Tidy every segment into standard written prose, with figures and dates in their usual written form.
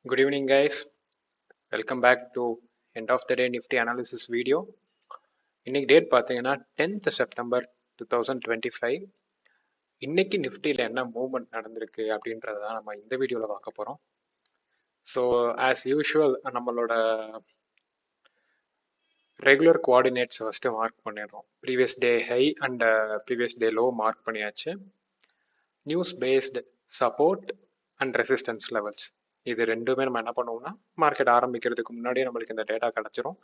Good evening, guys. Welcome back to end of the day Nifty analysis video. இன்னைக்கு date பார்த்தீங்கன்னா 10th September 2025. இன்னைக்கு நிஃப்டியில் என்ன movement நடந்திருக்கு அப்படின்றத தான் நம்ம இந்த வீடியோவில் பார்க்க போகிறோம். ஸோ ஆஸ் யூஷுவல் நம்மளோட ரெகுலர் கோஆர்டினேட்ஸ் ஃபஸ்ட்டு மார்க் பண்ணிடுறோம். Previous day high and previous day low mark பண்ணியாச்சு. News based support and resistance levels இது ரெண்டுமே நம்ம என்ன பண்ணுவோம்னா மார்க்கெட் ஆரம்பிக்கிறதுக்கு முன்னாடியே நம்மளுக்கு இந்த டேட்டா கிடச்சிரும்.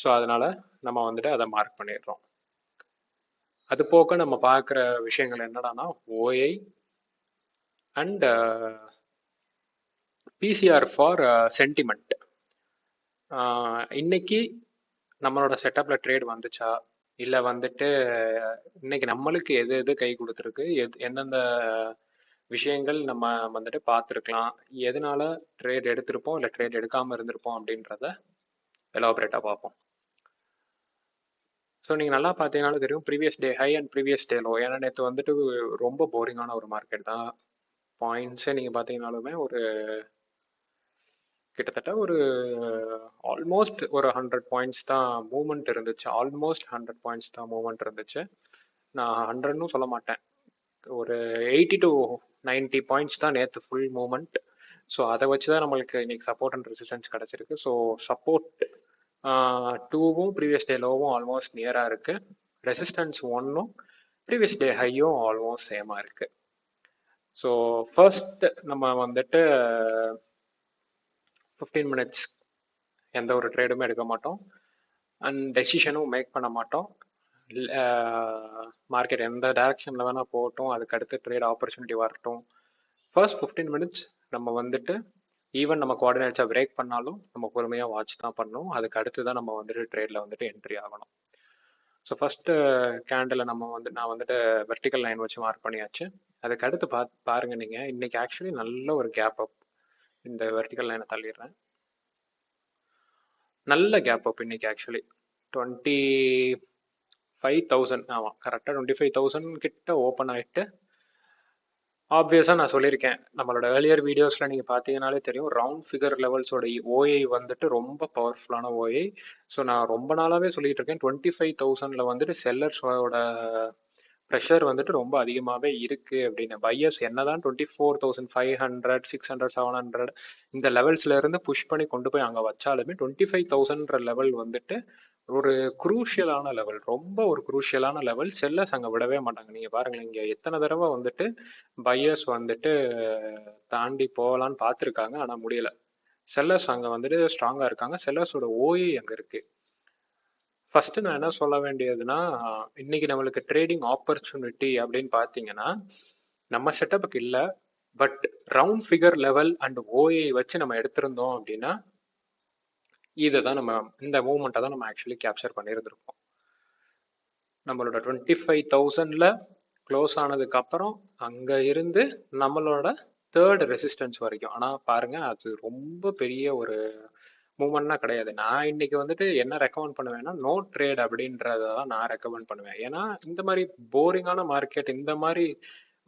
ஸோ அதனால் நம்ம வந்துட்டு அதை மார்க் பண்ணிடுறோம். அது போக நம்ம பார்க்குற விஷயங்கள் என்னடானா ஓஐ அண்ட் பிசிஆர் ஃபார் சென்டிமெண்ட். இன்னைக்கு நம்மளோட செட்டப்பில் ட்ரேட் வந்துச்சா இல்லை வந்துட்டு இன்னைக்கு நம்மளுக்கு எது எது கை கொடுத்துருக்கு, எந்தெந்த விஷயங்கள் நம்ம வந்துட்டு பார்த்துருக்கலாம், எதனால ட்ரேட் எடுத்திருப்போம் இல்லை ட்ரேட் எடுக்காமல் இருந்திருப்போம் அப்படின்றத எலாபரேட்டாக பார்ப்போம். ஸோ நீங்கள் நல்லா பார்த்தீங்கன்னாலும் தெரியும் previous day high and previous day low. ஏன்னா நேற்று வந்துட்டு ரொம்ப போரிங்கான ஒரு மார்க்கெட் தான். பாயிண்ட்ஸே நீங்கள் பார்த்தீங்கன்னாலுமே ஒரு கிட்டத்தட்ட ஒரு ஆல்மோஸ்ட் ஒரு 100 பாயிண்ட்ஸ் தான் மூவ்மெண்ட் இருந்துச்சு. ஆல்மோஸ்ட் 100 பாயிண்ட்ஸ் தான் மூவ்மெண்ட் இருந்துச்சு. நான் 100ன்னு சொல்ல மாட்டேன், ஒரு 80 to 90 பாயிண்ட்ஸ் தான் நேற்று ஃபுல் மூவ்மெண்ட். ஸோ அதை வச்சு தான் நம்மளுக்கு இன்னைக்கு சப்போர்ட் அண்ட் ரெசிஸ்டன்ஸ் கிடச்சிருக்கு. ஸோ சப்போர்ட் 2வும் ப்ரீவியஸ் டே லோவும் ஆல்மோஸ்ட் நியராக இருக்குது. ரெசிஸ்டன்ஸ் 1ம் ப்ரீவியஸ் டே ஹையும் ஆல்மோஸ்ட் சேமாக இருக்குது. ஸோ ஃபர்ஸ்ட் நம்ம வந்துட்டு 15 மினிட்ஸ் எந்த ஒரு ட்ரேடுமே எடுக்க மாட்டோம் அண்ட் டெசிஷனும் மேக் பண்ண மாட்டோம். மார்க்கெட் எந்த டைரக்ஷனில் வேணால் போகட்டும், அதுக்கு அடுத்து ட்ரேட் ஆப்பர்ச்சுனிட்டி வரட்டும். ஃபர்ஸ்ட் 15 மினிட்ஸ் நம்ம வந்துட்டு ஈவன் நம்ம கோஆர்டினேட்ஸை பிரேக் பண்ணாலும் நம்ம பொறுமையாக வாட்ச் தான் பண்ணணும். அதுக்கு அடுத்து தான் நம்ம வந்துட்டு ட்ரேடில் வந்துட்டு என்ட்ரி ஆகணும். ஸோ ஃபஸ்ட்டு கேண்டில் நான் வந்துட்டு வெர்டிக்கல் லைன் வச்சு மார்க் பண்ணியாச்சு. அதுக்கு அடுத்து பாருங்கள் நீங்கள் இன்றைக்கி ஆக்சுவலி நல்ல ஒரு கேப் அப். இந்த வெர்டிக்கல் லைனை தள்ளிடுறேன். நல்ல கேப் அப் இன்னைக்கு ஆக்சுவலி 25,000. ஆமாம், கரெக்டாக 25,000 கிட்ட ஓப்பன் ஆகிட்டு. ஆப்வியஸாக நான் சொல்லியிருக்கேன் நம்மளோட ஏர்லியர் வீடியோஸில் நீங்கள் பார்த்தீங்கன்னாலே தெரியும் ரவுண்ட் ஃபிகர் லெவல்ஸோட ஓஐ வந்துட்டு ரொம்ப பவர்ஃபுல்லான ஓஐ. ஸோ நான் ரொம்ப நாளாகவே சொல்லிட்டு இருக்கேன் 25,000 வந்துட்டு செல்லர்ஸோட ப்ரெஷர் வந்துட்டு ரொம்ப அதிகமாகவே இருக்குது அப்படின்னு. பையர்ஸ் என்னதான் 24,500 600 700 இந்த லெவல்ஸ்லேருந்து புஷ் பண்ணி கொண்டு போய் அங்கே வச்சாலுமே 25,000 லெவல் வந்துட்டு ஒரு குரூஷியலான லெவல், ரொம்ப ஒரு குரூஷியலான லெவல். செல்லர்ஸ் அங்கே விடவே மாட்டாங்க. நீங்கள் பாருங்களேன், இங்கே எத்தனை தடவை வந்துட்டு பையர்ஸ் வந்துட்டு தாண்டி போகலான்னு பார்த்துருக்காங்க, ஆனால் முடியலை. செல்லர்ஸ் அங்கே வந்துட்டு ஸ்ட்ராங்காக இருக்காங்க. செல்லர்ஸோட ஓஏ அங்கே இருக்குது. ஃபஸ்ட்டு நான் என்ன சொல்ல வேண்டியதுன்னா, இன்னைக்கு நம்மளுக்கு ட்ரேடிங் ஆப்பர்ச்சுனிட்டி அப்படின்னு பார்த்தீங்கன்னா நம்ம செட்டப்புக்கு இல்லை, but round figure level and OA வச்சு நம்ம எடுத்திருந்தோம் அப்படின்னா இதை தான் நம்ம இந்த மூவ்மெண்ட்டை தான் நம்ம ஆக்சுவலி கேப்சர் பண்ணியிருந்திருப்போம். நம்மளோட 25,000 க்ளோஸ் ஆனதுக்கப்புறம் அங்கே இருந்து நம்மளோட தேர்ட் ரெசிஸ்டன்ஸ் வரைக்கும். ஆனால் பாருங்கள், அது ரொம்ப பெரிய ஒரு மூவ்மெண்ட்னா கிடையாது. நான் இன்னைக்கு வந்துட்டு என்ன ரெக்கமெண்ட் பண்ணுவேன்னா நோ ட்ரேட் அப்படின்றத தான் நான் ரெக்கமெண்ட் பண்ணுவேன். ஏன்னா இந்த மாதிரி போரிங்கான மார்க்கெட், இந்த மாதிரி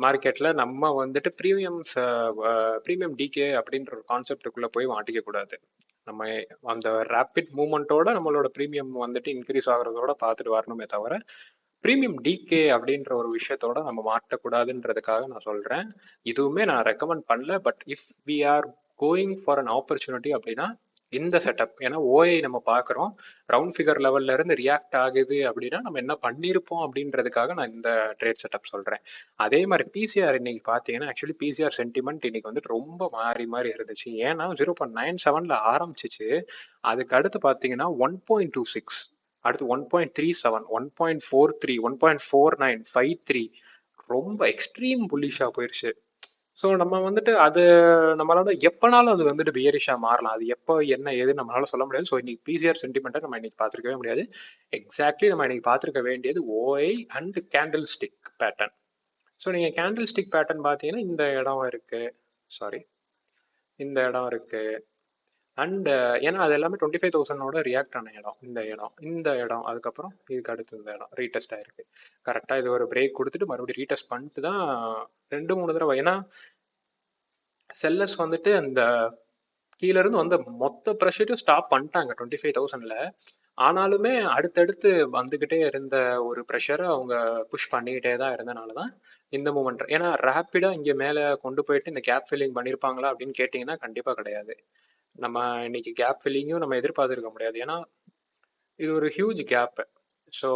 மார்க்கெட்டில் நம்ம வந்துட்டு ப்ரீமியம் டிகே அப்படின்ற ஒரு கான்செப்டுக்குள்ளே போய் மாட்டிக்க கூடாது. நம்ம அந்த ரேப்பிட் மூவ்மெண்ட்டோட நம்மளோட ப்ரீமியம் வந்துட்டு இன்க்ரீஸ் ஆகுறதோட பார்த்துட்டு வரணுமே தவிர ப்ரீமியம் டிகே அப்படின்ற ஒரு விஷயத்தோட நம்ம மாட்டக்கூடாதுன்றதுக்காக நான் சொல்கிறேன். இதுவுமே நான் ரெக்கமெண்ட் பண்ணல, but if we are going for an opportunity அப்படின்னா இந்த செட்டப். ஏன்னா ஓஐ நம்ம பார்க்குறோம் ரவுண்ட் ஃபிகர் லெவல்ல இருந்து ரியாக்ட் ஆகுது அப்படின்னா நம்ம என்ன பண்ணியிருப்போம் அப்படின்றதுக்காக நான் இந்த ட்ரேட் செட்டப் சொல்கிறேன். அதே மாதிரி பிசிஆர் இன்னைக்கு பார்த்தீங்கன்னா ஆக்சுவலி பிசிஆர் சென்டிமெண்ட் இன்னைக்கு வந்துட்டு ரொம்ப மாறி இருந்துச்சு. ஏன்னா 0.97 ஆரம்பிச்சிச்சு. அதுக்கு அடுத்து பார்த்தீங்கன்னா 1.26, அடுத்து 1.37, 1.43, 1.49, 53 ரொம்ப எக்ஸ்ட்ரீம் புல்லிஷாக போயிடுச்சு. ஸோ நம்ம வந்துட்டு அது நம்மளால எப்போனாலும் அது வந்துட்டு பியரிஷாக மாறலாம். அது எப்போ என்ன ஏது நம்மளால சொல்ல முடியாது. ஸோ இன்னைக்கு பிசிஆர் சென்டிமெண்ட்டை நம்ம இன்னைக்கு பார்த்துருக்கவே முடியாது. எக்ஸாக்ட்லி நம்ம இன்னைக்கு பார்த்துருக்க வேண்டியது ஓஐ and candle stick pattern. So நீங்கள் கேண்டில் ஸ்டிக் பேட்டர்ன் பார்த்தீங்கன்னா இந்த இடம் இருக்குது, இந்த இடம் இருக்குது அண்ட் ஏன்னா அது எல்லாமே 25,000 ரியாக்ட் ஆன இடம். இந்த இடம் அதுக்கப்புறம் இதுக்கு அடுத்து இந்த இடம் ரீடெஸ்ட் ஆயிருக்கு. கரெக்டாக இது ஒரு பிரேக் கொடுத்துட்டு மறுபடியும் ரீடெஸ்ட் பண்ணிட்டு தான் 2-3 தடவை. ஏன்னா செல்லர்ஸ் வந்துட்டு அந்த கீழ இருந்து வந்த மொத்த ப்ரெஷரையும் ஸ்டாப் பண்ணிட்டாங்க 25,000ல. ஆனாலுமே அடுத்தடுத்து வந்துகிட்டே இருந்த ஒரு ப்ரெஷரை அவங்க புஷ் பண்ணிக்கிட்டே தான் இருந்தனால தான் இந்த மூமெண்ட். ஏன்னா ரேப்பிடா இங்க மேல கொண்டு போயிட்டு இந்த கேப் ஃபில்லிங் பண்ணியிருப்பாங்களா அப்படின்னு கேட்டிங்கன்னா கண்டிப்பா கிடையாது. நம்ம இன்னைக்கு கேப் ஃபில்லிங்கும் நம்ம எதிர்பார்த்துருக்க முடியாது. ஏன்னா இது ஒரு ஹியூஜ் கேப். ஸோ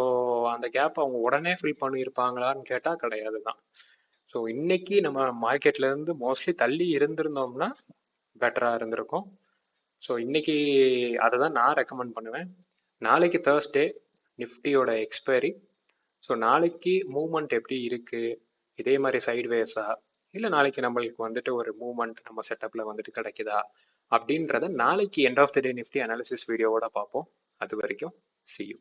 அந்த கேப் அவங்க உடனே ஃபில் பண்ணியிருப்பாங்களான்னு கேட்டால் கிடையாது தான். ஸோ இன்னைக்கு நம்ம மார்க்கெட்ல இருந்து மோஸ்ட்லி தள்ளி இருந்திருந்தோம்னா பெட்டராக இருந்திருக்கும். ஸோ இன்னைக்கு அதை தான் நான் ரெக்கமெண்ட் பண்ணுவேன். நாளைக்கு தேர்ஸ்டே, நிஃப்டியோட எக்ஸ்பைரி. ஸோ நாளைக்கு மூவ்மெண்ட் எப்படி இருக்குது, இதே மாதிரி சைட்வேஸா இல்லை நாளைக்கு நம்மளுக்கு வந்துட்டு ஒரு மூவ்மெண்ட் நம்ம செட்டப்பில் வந்துட்டு கிடைக்குதா அப்படின்றத நாளைக்கு end of the day Nifty analysis வீடியோவோட பார்ப்போம். அது வரைக்கும் see you.